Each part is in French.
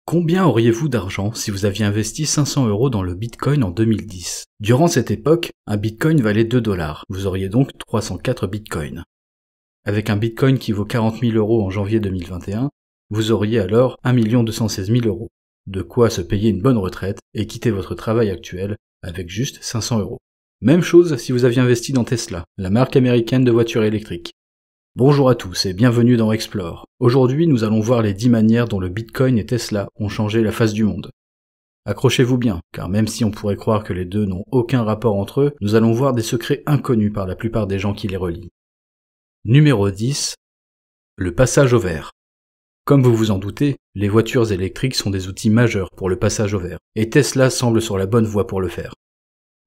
Combien auriez-vous d'argent si vous aviez investi 500 € dans le Bitcoin en 2010? Durant cette époque, un Bitcoin valait 2 $. Vous auriez donc 304 Bitcoins. Avec un Bitcoin qui vaut 40 000 € en janvier 2021, vous auriez alors 1 216 000 €. De quoi se payer une bonne retraite et quitter votre travail actuel avec juste 500 €. Même chose si vous aviez investi dans Tesla, la marque américaine de voitures électriques. Bonjour à tous et bienvenue dans Explore. Aujourd'hui, nous allons voir les 10 manières dont le Bitcoin et Tesla ont changé la face du monde. Accrochez-vous bien, car même si on pourrait croire que les deux n'ont aucun rapport entre eux, nous allons voir des secrets inconnus par la plupart des gens qui les relient. Numéro 10. Le passage au vert. Comme vous vous en doutez, les voitures électriques sont des outils majeurs pour le passage au vert, et Tesla semble sur la bonne voie pour le faire.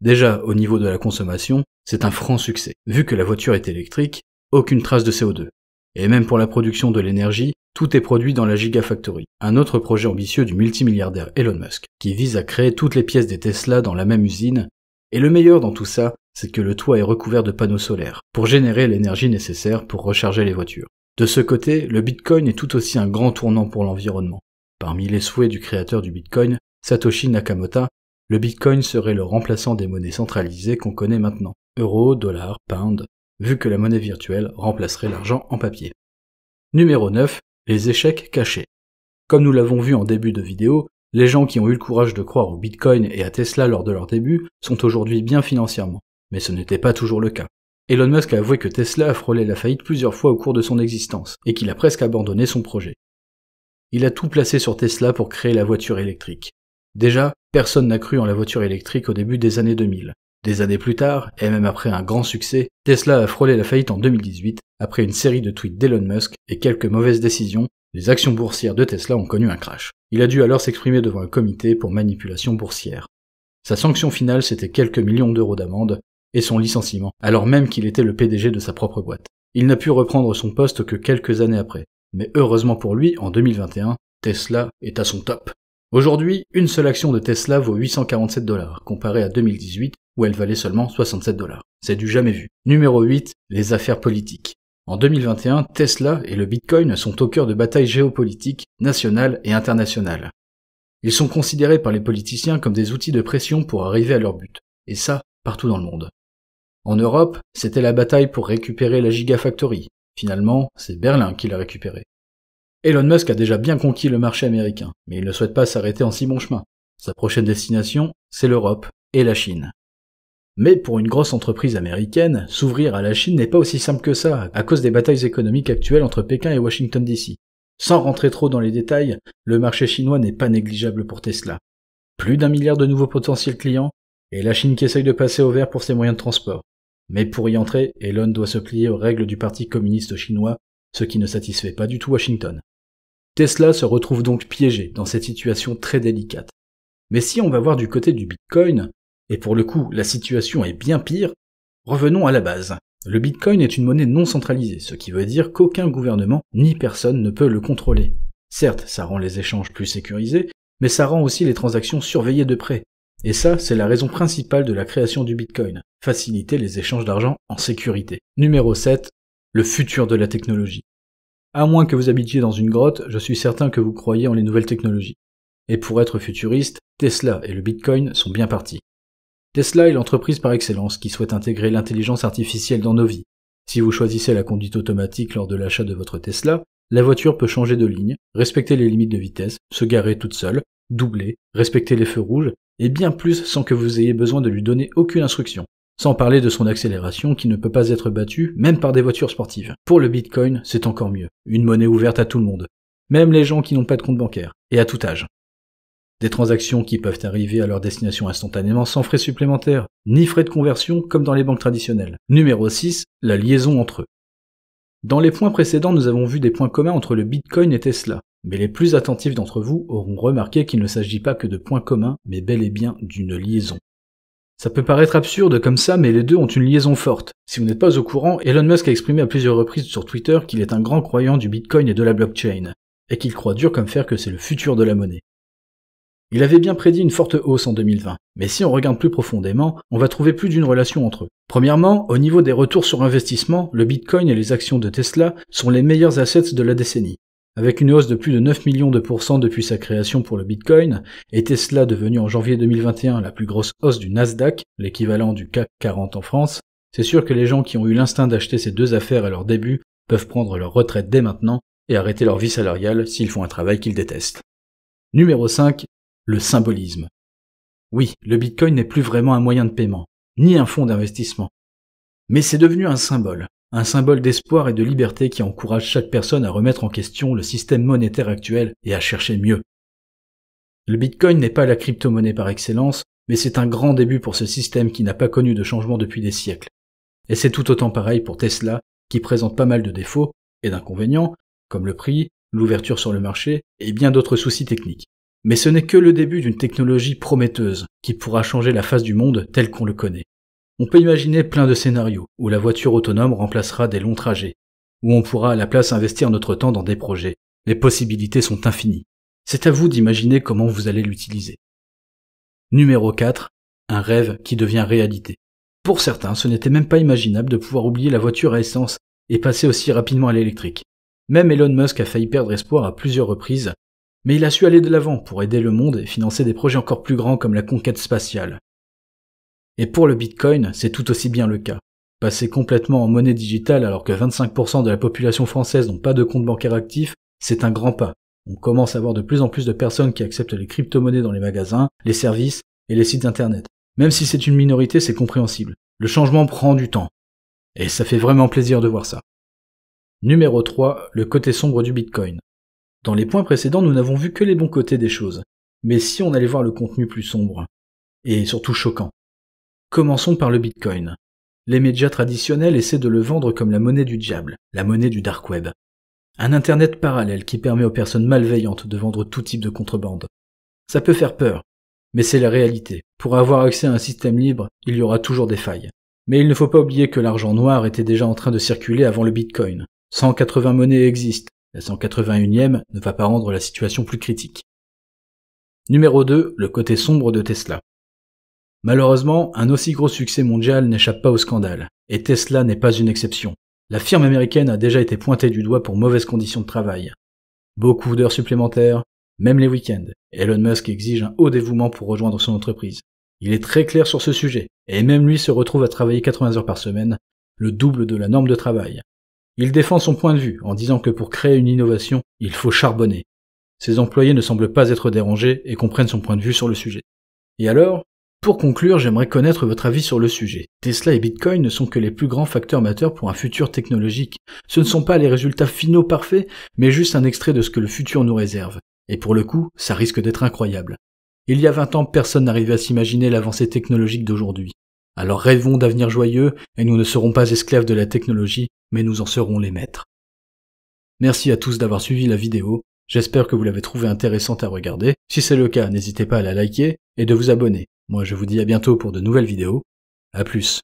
Déjà, au niveau de la consommation, c'est un franc succès. Vu que la voiture est électrique, aucune trace de CO2. Et même pour la production de l'énergie, tout est produit dans la Gigafactory, un autre projet ambitieux du multimilliardaire Elon Musk, qui vise à créer toutes les pièces des Tesla dans la même usine. Et le meilleur dans tout ça, c'est que le toit est recouvert de panneaux solaires, pour générer l'énergie nécessaire pour recharger les voitures. De ce côté, le Bitcoin est tout aussi un grand tournant pour l'environnement. Parmi les souhaits du créateur du Bitcoin, Satoshi Nakamoto, le Bitcoin serait le remplaçant des monnaies centralisées qu'on connaît maintenant, euros, dollars, pounds, vu que la monnaie virtuelle remplacerait l'argent en papier. Numéro 9. Les échecs cachés. Comme nous l'avons vu en début de vidéo, les gens qui ont eu le courage de croire au Bitcoin et à Tesla lors de leur début sont aujourd'hui bien financièrement, mais ce n'était pas toujours le cas. Elon Musk a avoué que Tesla a frôlé la faillite plusieurs fois au cours de son existence, et qu'il a presque abandonné son projet. Il a tout placé sur Tesla pour créer la voiture électrique. Déjà, personne n'a cru en la voiture électrique au début des années 2000. Des années plus tard, et même après un grand succès, Tesla a frôlé la faillite en 2018, après une série de tweets d'Elon Musk et quelques mauvaises décisions, les actions boursières de Tesla ont connu un crash. Il a dû alors s'exprimer devant un comité pour manipulation boursière. Sa sanction finale, c'était quelques millions d'euros d'amende et son licenciement, alors même qu'il était le PDG de sa propre boîte. Il n'a pu reprendre son poste que quelques années après. Mais heureusement pour lui, en 2021, Tesla est à son top. Aujourd'hui, une seule action de Tesla vaut 847 $, comparé à 2018, où elle valait seulement 67 $. C'est du jamais vu. Numéro 8, les affaires politiques. En 2021, Tesla et le Bitcoin sont au cœur de batailles géopolitiques, nationales et internationales. Ils sont considérés par les politiciens comme des outils de pression pour arriver à leur but. Et ça, partout dans le monde. En Europe, c'était la bataille pour récupérer la Gigafactory. Finalement, c'est Berlin qui l'a récupérée. Elon Musk a déjà bien conquis le marché américain, mais il ne souhaite pas s'arrêter en si bon chemin. Sa prochaine destination, c'est l'Europe et la Chine. Mais pour une grosse entreprise américaine, s'ouvrir à la Chine n'est pas aussi simple que ça, à cause des batailles économiques actuelles entre Pékin et Washington DC. Sans rentrer trop dans les détails, le marché chinois n'est pas négligeable pour Tesla. Plus d'1 milliard de nouveaux potentiels clients, et la Chine qui essaye de passer au vert pour ses moyens de transport. Mais pour y entrer, Elon doit se plier aux règles du Parti communiste chinois, ce qui ne satisfait pas du tout Washington. Tesla se retrouve donc piégé dans cette situation très délicate. Mais si on va voir du côté du Bitcoin, et pour le coup la situation est bien pire, revenons à la base. Le Bitcoin est une monnaie non centralisée, ce qui veut dire qu'aucun gouvernement ni personne ne peut le contrôler. Certes, ça rend les échanges plus sécurisés, mais ça rend aussi les transactions surveillées de près. Et ça, c'est la raison principale de la création du Bitcoin, faciliter les échanges d'argent en sécurité. Numéro 7. Le futur de la technologie. À moins que vous habitiez dans une grotte, je suis certain que vous croyez en les nouvelles technologies. Et pour être futuriste, Tesla et le Bitcoin sont bien partis. Tesla est l'entreprise par excellence qui souhaite intégrer l'intelligence artificielle dans nos vies. Si vous choisissez la conduite automatique lors de l'achat de votre Tesla, la voiture peut changer de ligne, respecter les limites de vitesse, se garer toute seule, doubler, respecter les feux rouges, et bien plus sans que vous ayez besoin de lui donner aucune instruction. Sans parler de son accélération qui ne peut pas être battue, même par des voitures sportives. Pour le Bitcoin, c'est encore mieux. Une monnaie ouverte à tout le monde. Même les gens qui n'ont pas de compte bancaire. Et à tout âge. Des transactions qui peuvent arriver à leur destination instantanément sans frais supplémentaires, ni frais de conversion comme dans les banques traditionnelles. Numéro 6, la liaison entre eux. Dans les points précédents, nous avons vu des points communs entre le Bitcoin et Tesla. Mais les plus attentifs d'entre vous auront remarqué qu'il ne s'agit pas que de points communs, mais bel et bien d'une liaison. Ça peut paraître absurde comme ça, mais les deux ont une liaison forte. Si vous n'êtes pas au courant, Elon Musk a exprimé à plusieurs reprises sur Twitter qu'il est un grand croyant du Bitcoin et de la blockchain, et qu'il croit dur comme fer que c'est le futur de la monnaie. Il avait bien prédit une forte hausse en 2020, mais si on regarde plus profondément, on va trouver plus d'une relation entre eux. Premièrement, au niveau des retours sur investissement, le Bitcoin et les actions de Tesla sont les meilleurs assets de la décennie. Avec une hausse de plus de 9 millions de pourcents depuis sa création pour le Bitcoin, et Tesla devenue en janvier 2021 la plus grosse hausse du Nasdaq, l'équivalent du CAC 40 en France, c'est sûr que les gens qui ont eu l'instinct d'acheter ces deux affaires à leur début peuvent prendre leur retraite dès maintenant et arrêter leur vie salariale s'ils font un travail qu'ils détestent. Numéro 5. Le symbolisme. Oui, le Bitcoin n'est plus vraiment un moyen de paiement, ni un fonds d'investissement. Mais c'est devenu un symbole d'espoir et de liberté qui encourage chaque personne à remettre en question le système monétaire actuel et à chercher mieux. Le Bitcoin n'est pas la crypto-monnaie par excellence, mais c'est un grand début pour ce système qui n'a pas connu de changement depuis des siècles. Et c'est tout autant pareil pour Tesla, qui présente pas mal de défauts et d'inconvénients, comme le prix, l'ouverture sur le marché et bien d'autres soucis techniques. Mais ce n'est que le début d'une technologie prometteuse qui pourra changer la face du monde tel qu'on le connaît. On peut imaginer plein de scénarios où la voiture autonome remplacera des longs trajets, où on pourra à la place investir notre temps dans des projets. Les possibilités sont infinies. C'est à vous d'imaginer comment vous allez l'utiliser. Numéro 4. Un rêve qui devient réalité. Pour certains, ce n'était même pas imaginable de pouvoir oublier la voiture à essence et passer aussi rapidement à l'électrique. Même Elon Musk a failli perdre espoir à plusieurs reprises, mais il a su aller de l'avant pour aider le monde et financer des projets encore plus grands comme la conquête spatiale. Et pour le Bitcoin, c'est tout aussi bien le cas. Passer complètement en monnaie digitale alors que 25% de la population française n'ont pas de compte bancaire actif, c'est un grand pas. On commence à voir de plus en plus de personnes qui acceptent les crypto-monnaies dans les magasins, les services et les sites internet. Même si c'est une minorité, c'est compréhensible. Le changement prend du temps. Et ça fait vraiment plaisir de voir ça. Numéro 3, le côté sombre du Bitcoin. Dans les points précédents, nous n'avons vu que les bons côtés des choses. Mais si on allait voir le contenu plus sombre, et surtout choquant. Commençons par le Bitcoin. Les médias traditionnels essaient de le vendre comme la monnaie du diable, la monnaie du dark web. Un internet parallèle qui permet aux personnes malveillantes de vendre tout type de contrebande. Ça peut faire peur, mais c'est la réalité. Pour avoir accès à un système libre, il y aura toujours des failles. Mais il ne faut pas oublier que l'argent noir était déjà en train de circuler avant le Bitcoin. 180 monnaies existent. La 181e ne va pas rendre la situation plus critique. Numéro 2, le côté sombre de Tesla. Malheureusement, un aussi gros succès mondial n'échappe pas au scandale, et Tesla n'est pas une exception. La firme américaine a déjà été pointée du doigt pour mauvaises conditions de travail. Beaucoup d'heures supplémentaires, même les week-ends. Elon Musk exige un haut dévouement pour rejoindre son entreprise. Il est très clair sur ce sujet, et même lui se retrouve à travailler 80 heures par semaine, le double de la norme de travail. Il défend son point de vue en disant que pour créer une innovation, il faut charbonner. Ses employés ne semblent pas être dérangés et comprennent son point de vue sur le sujet. Et alors, pour conclure, j'aimerais connaître votre avis sur le sujet. Tesla et Bitcoin ne sont que les plus grands facteurs moteurs pour un futur technologique. Ce ne sont pas les résultats finaux parfaits, mais juste un extrait de ce que le futur nous réserve. Et pour le coup, ça risque d'être incroyable. Il y a 20 ans, personne n'arrivait à s'imaginer l'avancée technologique d'aujourd'hui. Alors rêvons d'avenir joyeux, et nous ne serons pas esclaves de la technologie, mais nous en serons les maîtres. Merci à tous d'avoir suivi la vidéo, j'espère que vous l'avez trouvée intéressante à regarder. Si c'est le cas, n'hésitez pas à la liker et de vous abonner. Moi je vous dis à bientôt pour de nouvelles vidéos. À plus.